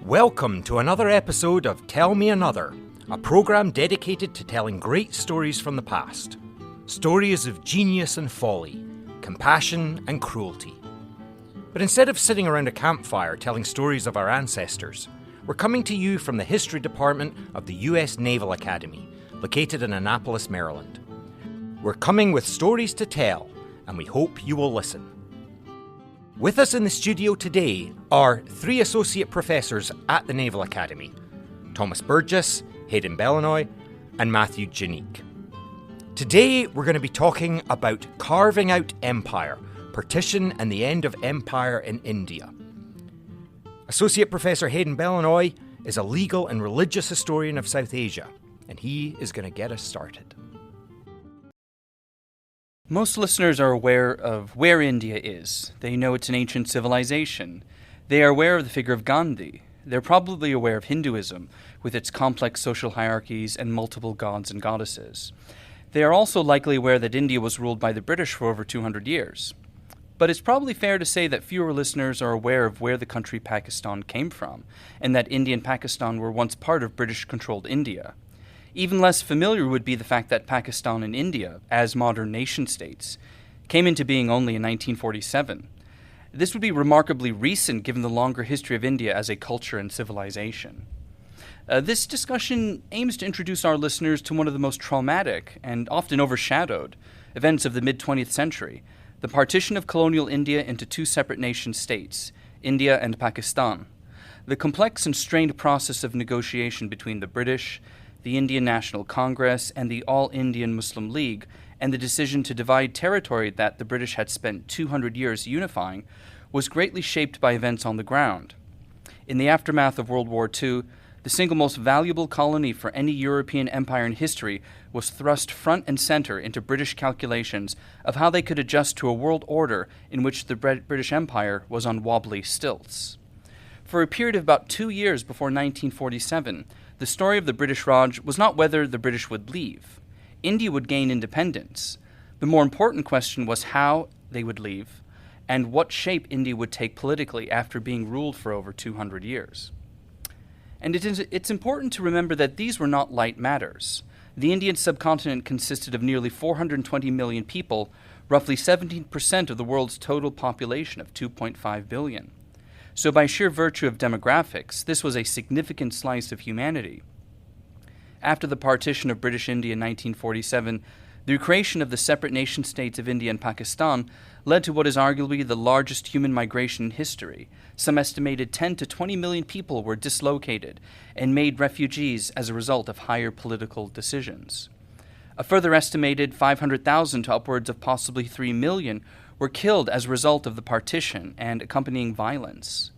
Welcome to another episode of Tell Me Another, a programme dedicated to telling great stories from the past. Stories of genius and folly, compassion and cruelty. But instead of sitting around a campfire telling stories of our ancestors, we're coming to you from the History Department of the US Naval Academy, located in Annapolis, Maryland. We're coming with stories to tell, and we hope you will listen. With us in the studio today are three associate professors at the Naval Academy, Thomas Burgess, Hayden Bellenoy, and Matthew Janique. Today we're going to be talking about carving out empire, partition and the end of empire in India. Associate Professor Hayden Bellenoy is a legal and religious historian of South Asia, and he is going to get us started. Most listeners are aware of where India is. They know it's an ancient civilization. They are aware of the figure of Gandhi. They're probably aware of Hinduism, with its complex social hierarchies and multiple gods and goddesses. They are also likely aware that India was ruled by the British for over 200 years. But it's probably fair to say that fewer listeners are aware of where the country Pakistan came from, and that India and Pakistan were once part of British-controlled India. Even less familiar would be the fact that Pakistan and India, as modern nation-states, came into being only in 1947. This would be remarkably recent given the longer history of India as a culture and civilization. This discussion aims to introduce our listeners to one of the most traumatic and often overshadowed events of the mid-20th century, the partition of colonial India into two separate nation-states, India and Pakistan. The complex and strained process of negotiation between the British, the Indian National Congress, and the All-Indian Muslim League, and the decision to divide territory that the British had spent 200 years unifying, was greatly shaped by events on the ground. In the aftermath of World War II, the single most valuable colony for any European empire in history was thrust front and center into British calculations of how they could adjust to a world order in which the British Empire was on wobbly stilts. For a period of about 2 years before 1947, the story of the British Raj was not whether the British would leave. India would gain independence. The more important question was how they would leave and what shape India would take politically after being ruled for over 200 years. And it's important to remember that these were not light matters. The Indian subcontinent consisted of nearly 420 million people, roughly 17% of the world's total population of 2.5 billion. So by sheer virtue of demographics, this was a significant slice of humanity. After the partition of British India in 1947, the creation of the separate nation-states of India and Pakistan led to what is arguably the largest human migration in history. Some estimated 10 to 20 million people were dislocated and made refugees as a result of higher political decisions. A further estimated 500,000 to upwards of possibly 3 million were killed as a result of the partition and accompanying violence.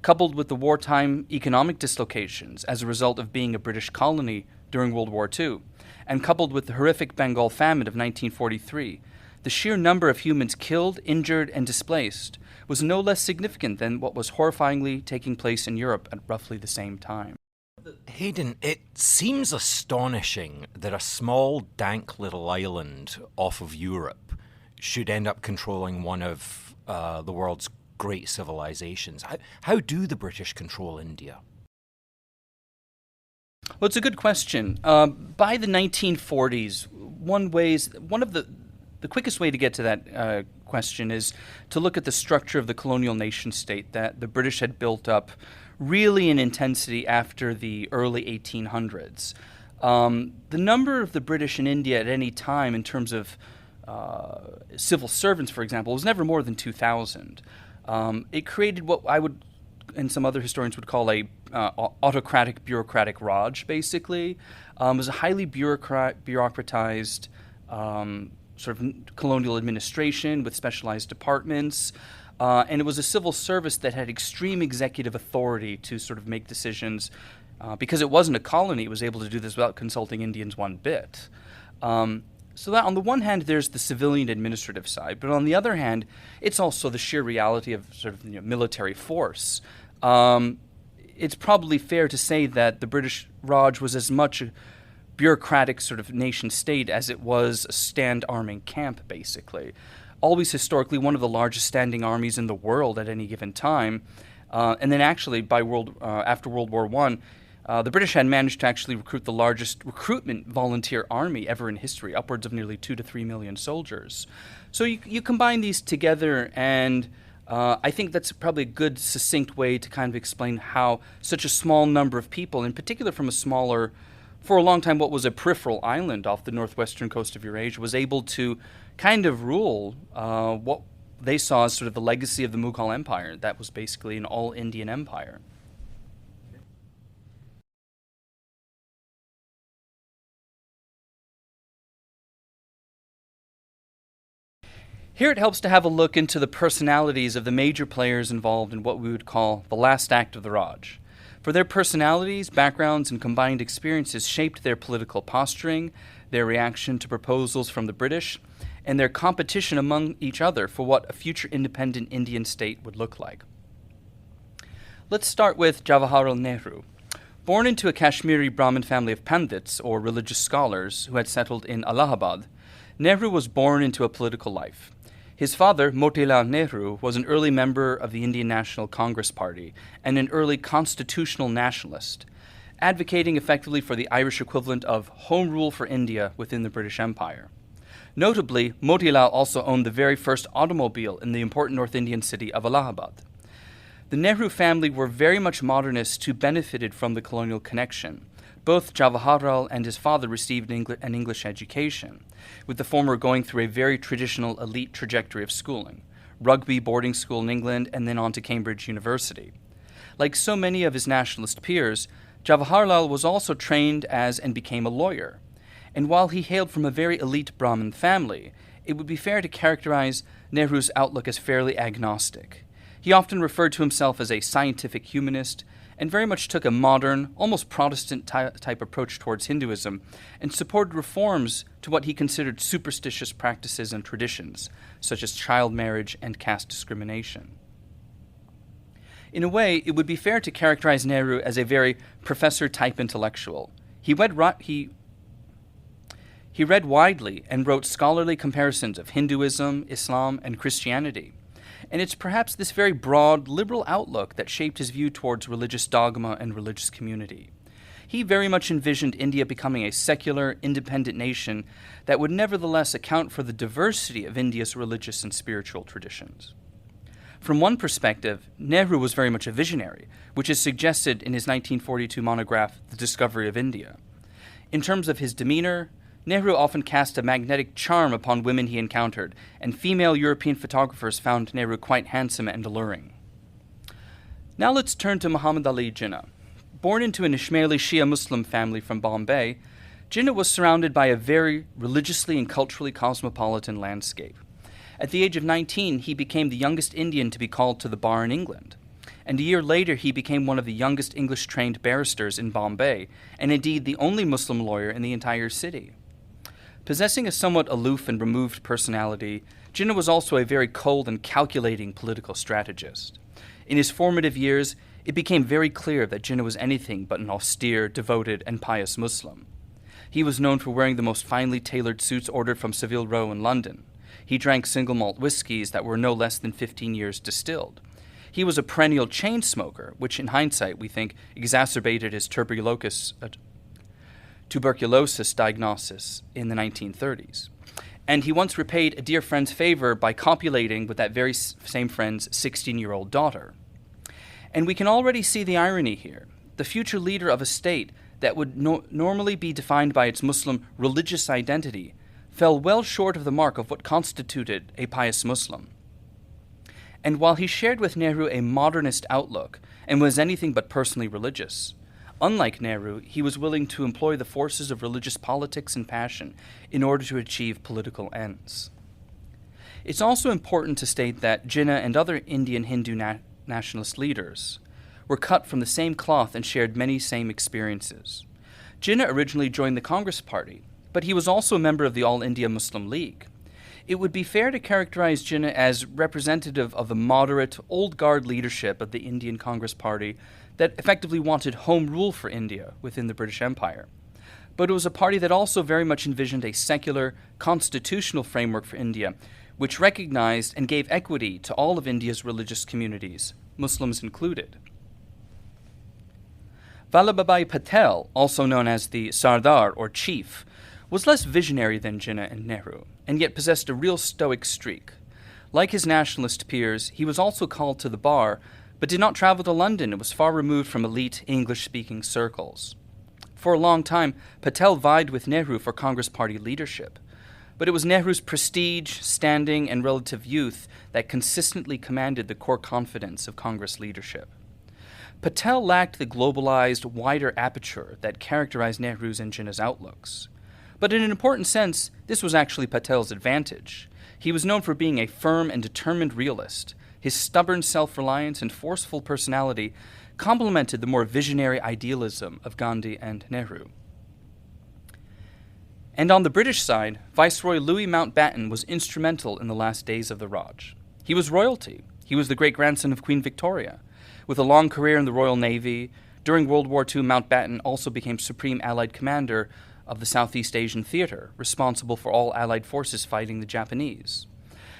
Coupled with the wartime economic dislocations as a result of being a British colony during World War II, and coupled with the horrific Bengal famine of 1943, the sheer number of humans killed, injured, and displaced was no less significant than what was horrifyingly taking place in Europe at roughly the same time. Hayden, it seems astonishing that a small, dank little island off of Europe should end up controlling one of the world's great civilizations. How do the British control India? Well, it's a good question. By the 1940s, one of the quickest way to get to that question is to look at the structure of the colonial nation state that the British had built up really in intensity after the early 1800s. The number of the British in India at any time in terms of civil servants, for example, was never more than 2,000. It created what I would, and some other historians would call a autocratic, bureaucratic Raj, basically. It was a highly bureaucratized sort of colonial administration with specialized departments, and it was a civil service that had extreme executive authority to sort of make decisions. Because it wasn't a colony, it was able to do this without consulting Indians one bit. So that on the one hand, there's the civilian administrative side, but on the other hand, it's also the sheer reality of sort of military force. It's probably fair to say that the British Raj was as much a bureaucratic sort of nation state as it was a stand-arming camp, basically. Always historically one of the largest standing armies in the world at any given time, And then actually, after World War I, the British had managed to actually recruit the largest recruitment volunteer army ever in history, upwards of nearly 2 to 3 million soldiers. So you combine these together, and I think that's probably a good, succinct way to kind of explain how such a small number of people, in particular from a smaller, for a long time what was a peripheral island off the northwestern coast of Eurasia, was able to kind of rule what they saw as sort of the legacy of the Mughal Empire. That was basically an all-Indian empire. Here it helps to have a look into the personalities of the major players involved in what we would call the last act of the Raj. For their personalities, backgrounds, and combined experiences shaped their political posturing, their reaction to proposals from the British, and their competition among each other for what a future independent Indian state would look like. Let's start with Jawaharlal Nehru. Born into a Kashmiri Brahmin family of Pandits, or religious scholars, who had settled in Allahabad, Nehru was born into a political life. His father, Motilal Nehru, was an early member of the Indian National Congress Party and an early constitutional nationalist, advocating effectively for the Irish equivalent of home rule for India within the British Empire. Notably, Motilal also owned the very first automobile in the important North Indian city of Allahabad. The Nehru family were very much modernists who benefited from the colonial connection. Both Jawaharlal and his father received an English education, with the former going through a very traditional elite trajectory of schooling, Rugby boarding school in England and then on to Cambridge University. Like so many of his nationalist peers, Jawaharlal was also trained as and became a lawyer. And while he hailed from a very elite Brahmin family, it would be fair to characterize Nehru's outlook as fairly agnostic. He often referred to himself as a scientific humanist, and very much took a modern, almost Protestant type approach towards Hinduism, and supported reforms to what he considered superstitious practices and traditions, such as child marriage and caste discrimination. In a way, it would be fair to characterize Nehru as a very professor-type intellectual. He read widely and wrote scholarly comparisons of Hinduism, Islam, and Christianity. And it's perhaps this very broad, liberal outlook that shaped his view towards religious dogma and religious community. He very much envisioned India becoming a secular, independent nation that would nevertheless account for the diversity of India's religious and spiritual traditions. From one perspective, Nehru was very much a visionary, which is suggested in his 1942 monograph, The Discovery of India. In terms of his demeanor, Nehru often cast a magnetic charm upon women he encountered, and female European photographers found Nehru quite handsome and alluring. Now let's turn to Muhammad Ali Jinnah. Born into an Ismaili Shia Muslim family from Bombay, Jinnah was surrounded by a very religiously and culturally cosmopolitan landscape. At the age of 19, he became the youngest Indian to be called to the bar in England. And a year later, he became one of the youngest English-trained barristers in Bombay, and indeed the only Muslim lawyer in the entire city. Possessing a somewhat aloof and removed personality, Jinnah was also a very cold and calculating political strategist. In his formative years, it became very clear that Jinnah was anything but an austere, devoted, and pious Muslim. He was known for wearing the most finely tailored suits ordered from Savile Row in London. He drank single malt whiskies that were no less than 15 years distilled. He was a perennial chain smoker, which in hindsight we think exacerbated his tuberculosis diagnosis in the 1930s. And he once repaid a dear friend's favor by copulating with that very same friend's 16-year-old daughter. And we can already see the irony here. The future leader of a state that would normally be defined by its Muslim religious identity fell well short of the mark of what constituted a pious Muslim. And while he shared with Nehru a modernist outlook and was anything but personally religious, unlike Nehru, he was willing to employ the forces of religious politics and passion in order to achieve political ends. It's also important to state that Jinnah and other Indian Hindu nationalist leaders were cut from the same cloth and shared many same experiences. Jinnah originally joined the Congress Party, but he was also a member of the All India Muslim League. It would be fair to characterize Jinnah as representative of the moderate, old-guard leadership of the Indian Congress Party that effectively wanted home rule for India within the British Empire. But it was a party that also very much envisioned a secular, constitutional framework for India, which recognized and gave equity to all of India's religious communities, Muslims included. Vallabhbhai Patel, also known as the Sardar or chief, was less visionary than Jinnah and Nehru, and yet possessed a real stoic streak. Like his nationalist peers, he was also called to the bar, but did not travel to London and was far removed from elite English-speaking circles. For a long time, Patel vied with Nehru for Congress Party leadership, but it was Nehru's prestige, standing, and relative youth that consistently commanded the core confidence of Congress leadership. Patel lacked the globalized, wider aperture that characterized Nehru's and Jinnah's outlooks. But in an important sense, this was actually Patel's advantage. He was known for being a firm and determined realist. His stubborn self-reliance and forceful personality complemented the more visionary idealism of Gandhi and Nehru. And on the British side, Viceroy Louis Mountbatten was instrumental in the last days of the Raj. He was royalty. He was the great-grandson of Queen Victoria. With a long career in the Royal Navy, during World War II, Mountbatten also became Supreme Allied Commander of the Southeast Asian Theater, responsible for all Allied forces fighting the Japanese.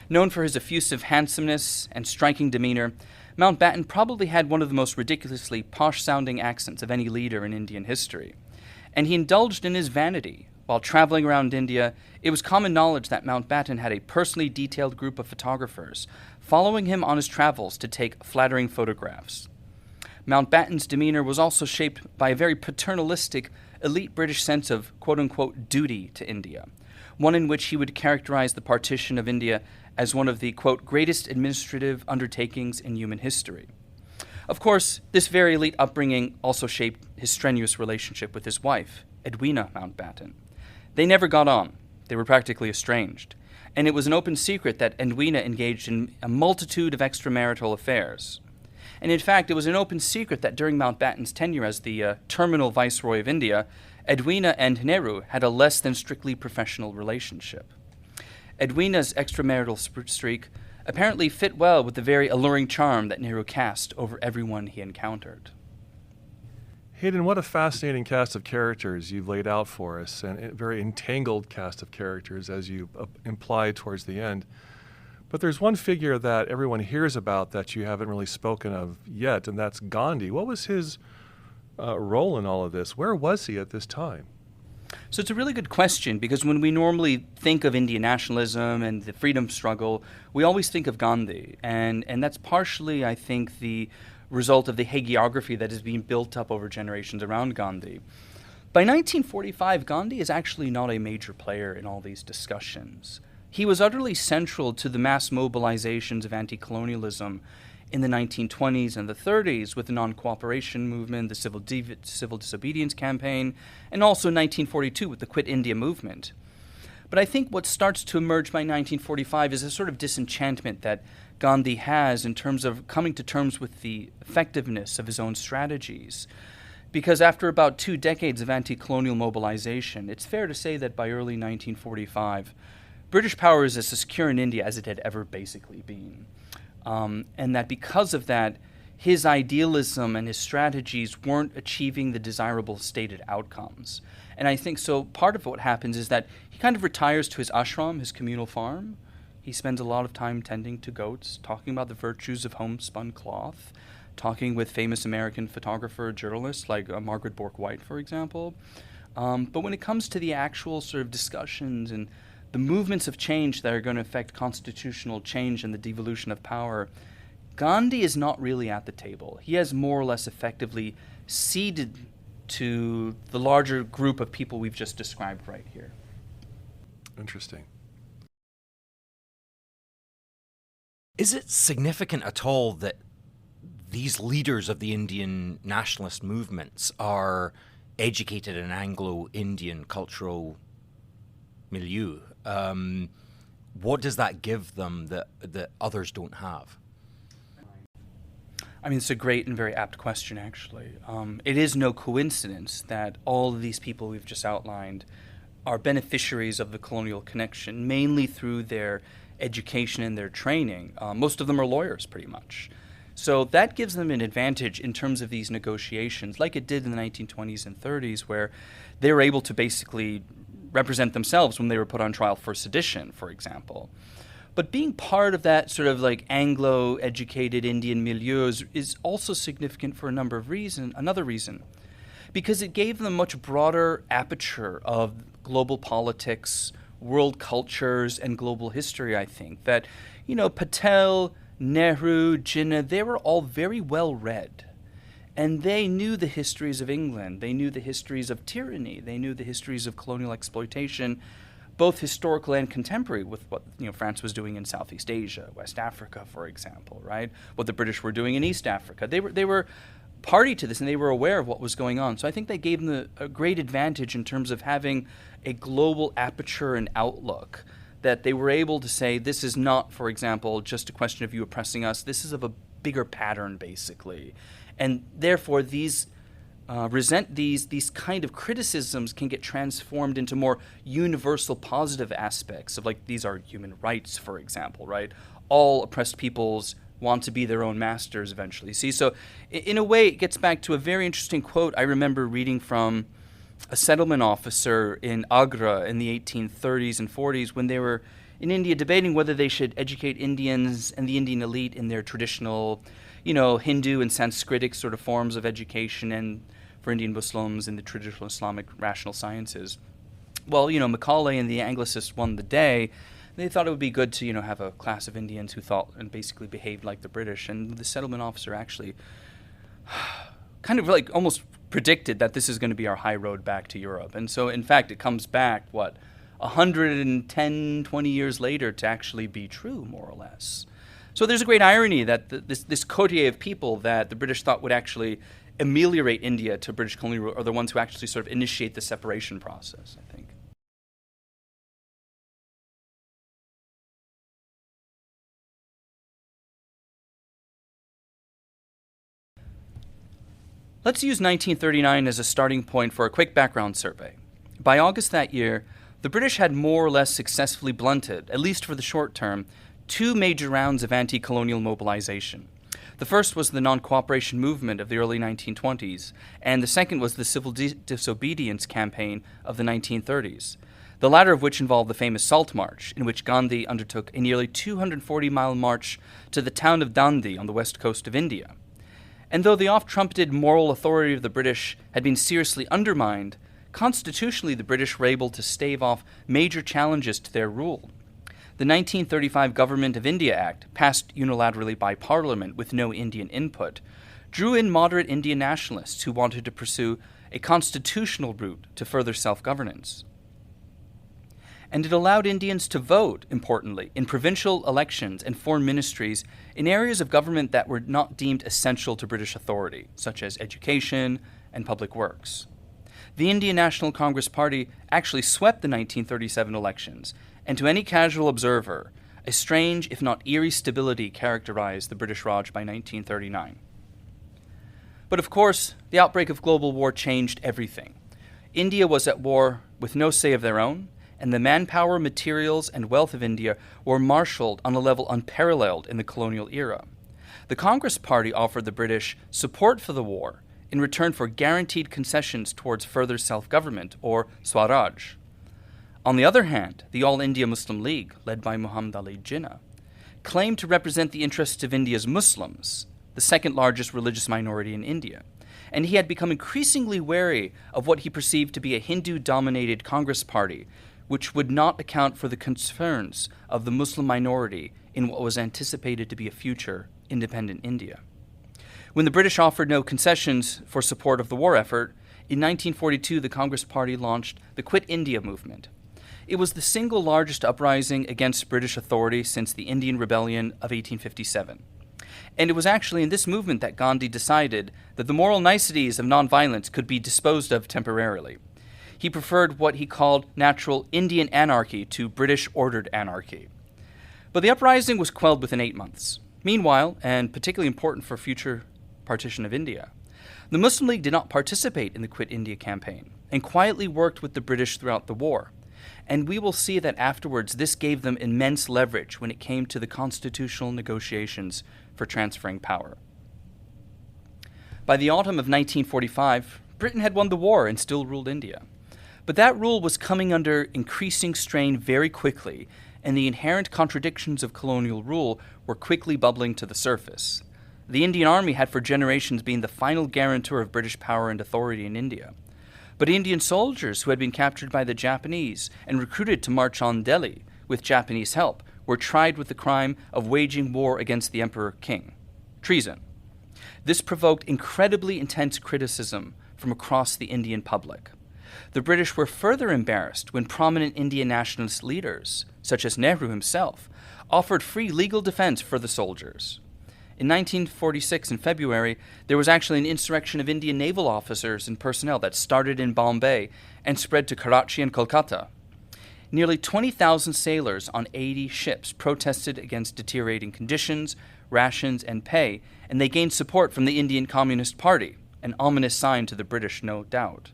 Known for his effusive handsomeness and striking demeanor, Mountbatten probably had one of the most ridiculously posh-sounding accents of any leader in Indian history. And he indulged in his vanity. While traveling around India, it was common knowledge that Mountbatten had a personally detailed group of photographers following him on his travels to take flattering photographs. Mountbatten's demeanor was also shaped by a very paternalistic, elite British sense of quote-unquote duty to India, one in which he would characterize the partition of India as one of the, quote, greatest administrative undertakings in human history. Of course, this very elite upbringing also shaped his strenuous relationship with his wife, Edwina Mountbatten. They never got on. They were practically estranged. And it was an open secret that Edwina engaged in a multitude of extramarital affairs. And in fact, it was an open secret that during Mountbatten's tenure as the terminal viceroy of India, Edwina and Nehru had a less than strictly professional relationship. Edwina's extramarital streak apparently fit well with the very alluring charm that Nehru cast over everyone he encountered. Hayden, what a fascinating cast of characters you've laid out for us, and a very entangled cast of characters, as you implied towards the end. But there's one figure that everyone hears about that you haven't really spoken of yet, and that's Gandhi. What was his role in all of this? Where was he at this time? So it's a really good question, because when we normally think of Indian nationalism and the freedom struggle, we always think of Gandhi. And that's partially, I think, the result of the hagiography that is being built up over generations around Gandhi. By 1945, Gandhi is actually not a major player in all these discussions. He was utterly central to the mass mobilizations of anti-colonialism in the 1920s and the 30s with the non-cooperation movement, the civil disobedience campaign, and also 1942 with the Quit India movement. But I think what starts to emerge by 1945 is a sort of disenchantment that Gandhi has in terms of coming to terms with the effectiveness of his own strategies. Because after about 2 decades of anti-colonial mobilization, it's fair to say that by early 1945, British power is as secure in India as it had ever basically been. And that because of that, his idealism and his strategies weren't achieving the desirable stated outcomes. And I think so part of what happens is that he kind of retires to his ashram, his communal farm. He spends a lot of time tending to goats, talking about the virtues of homespun cloth, talking with famous American photographer journalists like Margaret Bourke-White, for example. But when it comes to the actual sort of discussions and the movements of change that are going to affect constitutional change and the devolution of power, Gandhi is not really at the table. He has more or less effectively ceded to the larger group of people we've just described right here. Interesting. Is it significant at all that these leaders of the Indian nationalist movements are educated in Anglo-Indian cultural milieu? What does that give them that others don't have? I mean, it's a great and very apt question, actually. It is no coincidence that all of these people we've just outlined are beneficiaries of the colonial connection, mainly through their education and their training. Most of them are lawyers, pretty much. So that gives them an advantage in terms of these negotiations, like it did in the 1920s and 30s, where they were able to basically represent themselves when they were put on trial for sedition, for example. But being part of that sort of like Anglo-educated Indian milieu is also significant for another reason, because it gave them much broader aperture of global politics, world cultures, and global history, I think. That, Patel, Nehru, Jinnah, they were all very well read. And they knew the histories of England. They knew the histories of tyranny. They knew the histories of colonial exploitation, both historical and contemporary, with what France was doing in Southeast Asia, West Africa, for example, right? What the British were doing in East Africa. They were party to this, and they were aware of what was going on. So I think they gave them a great advantage in terms of having a global aperture and outlook, that they were able to say, this is not, for example, just a question of you oppressing us. This is of a bigger pattern, basically. And therefore, these kind of criticisms can get transformed into more universal positive aspects of, like, these are human rights, for example, right? All oppressed peoples want to be their own masters eventually. See, so in a way, it gets back to a very interesting quote I remember reading from a settlement officer in Agra in the 1830s and 40s when they were in India debating whether they should educate Indians and the Indian elite in their traditional, Hindu and Sanskritic sort of forms of education, and for Indian Muslims in the traditional Islamic rational sciences. Well, Macaulay and the Anglicists won the day. They thought it would be good to, have a class of Indians who thought and basically behaved like the British. And the settlement officer actually kind of like almost predicted that this is going to be our high road back to Europe. And so, in fact, it comes back, 110, 20 years later to actually be true, more or less. So there's a great irony that this coterie of people that the British thought would actually ameliorate India to British colonial rule are the ones who actually sort of initiate the separation process, I think. Let's use 1939 as a starting point for a quick background survey. By August that year, the British had more or less successfully blunted, at least for the short term, two major rounds of anti-colonial mobilization. The first was the non-cooperation movement of the early 1920s, and the second was the civil disobedience campaign of the 1930s, the latter of which involved the famous Salt March, in which Gandhi undertook a nearly 240-mile march to the town of Dandi on the west coast of India. And though the oft-trumpeted moral authority of the British had been seriously undermined, constitutionally the British were able to stave off major challenges to their rule. The 1935 Government of India Act, passed unilaterally by Parliament with no Indian input, drew in moderate Indian nationalists who wanted to pursue a constitutional route to further self-governance. And it allowed Indians to vote, importantly, in provincial elections and foreign ministries in areas of government that were not deemed essential to British authority, such as education and public works. The Indian National Congress Party actually swept the 1937 elections, and to any casual observer, a strange, if not eerie, stability characterized the British Raj by 1939. But of course, the outbreak of global war changed everything. India was at war with no say of their own, and the manpower, materials, and wealth of India were marshaled on a level unparalleled in the colonial era. The Congress Party offered the British support for the war in return for guaranteed concessions towards further self-government, or Swaraj. On the other hand, the All India Muslim League, led by Muhammad Ali Jinnah, claimed to represent the interests of India's Muslims, the second largest religious minority in India, and he had become increasingly wary of what he perceived to be a Hindu-dominated Congress Party, which would not account for the concerns of the Muslim minority in what was anticipated to be a future independent India. When the British offered no concessions for support of the war effort, in 1942 the Congress Party launched the Quit India movement. It was the single largest uprising against British authority since the Indian Rebellion of 1857. And it was actually in this movement that Gandhi decided that the moral niceties of nonviolence could be disposed of temporarily. He preferred what he called natural Indian anarchy to British-ordered anarchy. But the uprising was quelled within 8 months. Meanwhile, and particularly important for future partition of India, the Muslim League did not participate in the Quit India campaign and quietly worked with the British throughout the war. And we will see that afterwards this gave them immense leverage when it came to the constitutional negotiations for transferring power. By the autumn of 1945, Britain had won the war and still ruled India. But that rule was coming under increasing strain very quickly, and the inherent contradictions of colonial rule were quickly bubbling to the surface. The Indian Army had for generations been the final guarantor of British power and authority in India. But Indian soldiers who had been captured by the Japanese and recruited to march on Delhi with Japanese help were tried with the crime of waging war against the Emperor King. Treason. This provoked incredibly intense criticism from across the Indian public. The British were further embarrassed when prominent Indian nationalist leaders, such as Nehru himself, offered free legal defense for the soldiers. In 1946, in February, there was actually an insurrection of Indian naval officers and personnel that started in Bombay and spread to Karachi and Kolkata. Nearly 20,000 sailors on 80 ships protested against deteriorating conditions, rations, and pay, and they gained support from the Indian Communist Party, an ominous sign to the British, no doubt.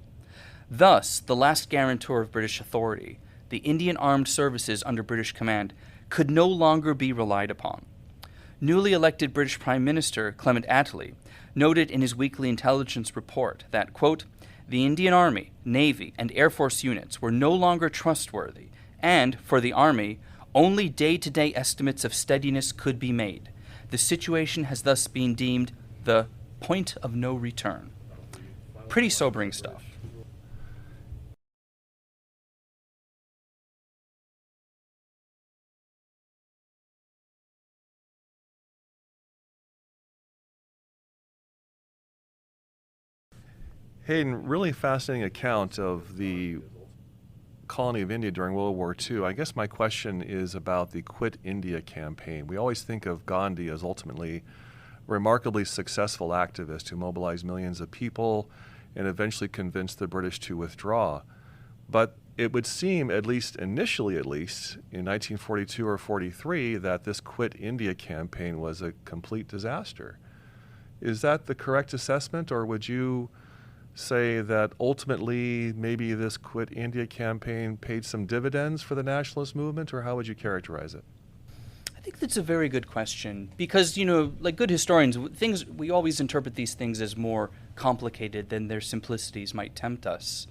Thus, the last guarantor of British authority, the Indian Armed Services under British command, could no longer be relied upon. Newly elected British Prime Minister Clement Attlee noted in his weekly intelligence report that, quote, the Indian Army, Navy, and Air Force units were no longer trustworthy, and, for the Army, only day-to-day estimates of steadiness could be made. The situation has thus been deemed the point of no return. Pretty sobering stuff. Hayden, really fascinating account of the colony of India during World War II. I guess my question is about the Quit India campaign. We always think of Gandhi as ultimately a remarkably successful activist who mobilized millions of people and eventually convinced the British to withdraw. But it would seem, at least initially in 1942 or 43, that this Quit India campaign was a complete disaster. Is that the correct assessment, or would you say that ultimately maybe this Quit India campaign paid some dividends for the nationalist movement, or how would you characterize it? I think that's a very good question because, like good historians, we always interpret these things as more complicated than their simplicities might tempt us.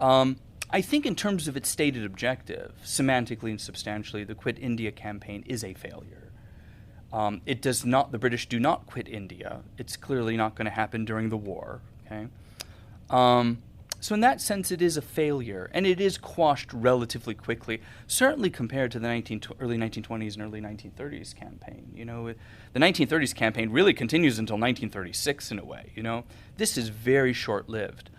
I think in terms of its stated objective, semantically and substantially, the Quit India campaign is a failure. The British do not quit India. It's clearly not going to happen during the war, okay? So in that sense, it is a failure, and it is quashed relatively quickly, certainly compared to the early 1920s and early 1930s campaign. The 1930s campaign really continues until 1936 in a way, This is very short-lived.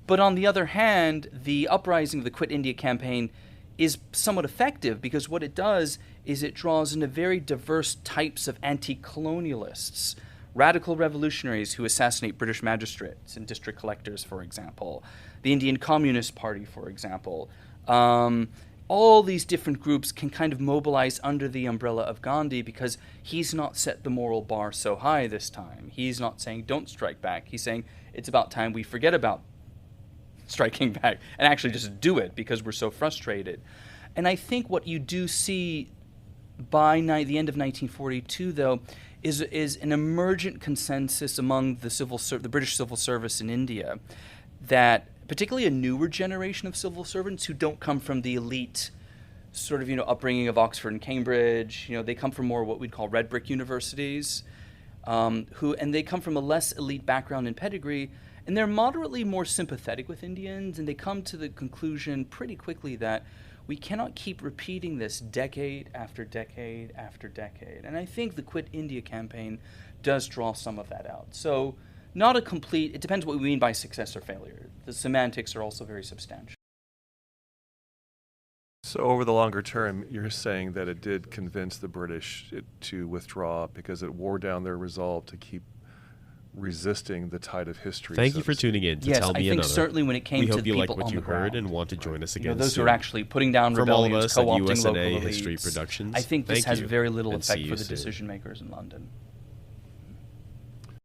But on the other hand, the uprising of the Quit India campaign is somewhat effective because what it does is it draws in a very diverse types of anti-colonialists, radical revolutionaries who assassinate British magistrates and district collectors, for example, the Indian Communist Party, for example. All these different groups can kind of mobilize under the umbrella of Gandhi because he's not set the moral bar so high this time. He's not saying don't strike back. He's saying it's about time we forget about striking back and actually just do it because we're so frustrated. And I think what you do see by the end of 1942, though, is an emergent consensus among the British civil service in India that particularly a newer generation of civil servants who don't come from the elite sort of, upbringing of Oxford and Cambridge, they come from more what we'd call red brick universities, and they come from a less elite background and pedigree, and they're moderately more sympathetic with Indians, and they come to the conclusion pretty quickly that we cannot keep repeating this decade after decade after decade. And I think the Quit India campaign does draw some of that out. So it depends what we mean by success or failure. The semantics are also very substantial. So over the longer term, you're saying that it did convince the British to withdraw because it wore down their resolve to keep resisting the tide of history. Thank you for tuning in to Yes, Tell Me I think Another. certainly when it came to the people on the ground. We hope you like what you heard and want to join us again those soon. who are actually putting down From all of rebellions, us at co-opting USNA local History elites. Productions, I think this thank has you, very little and see effect you for the soon. decision makers in London.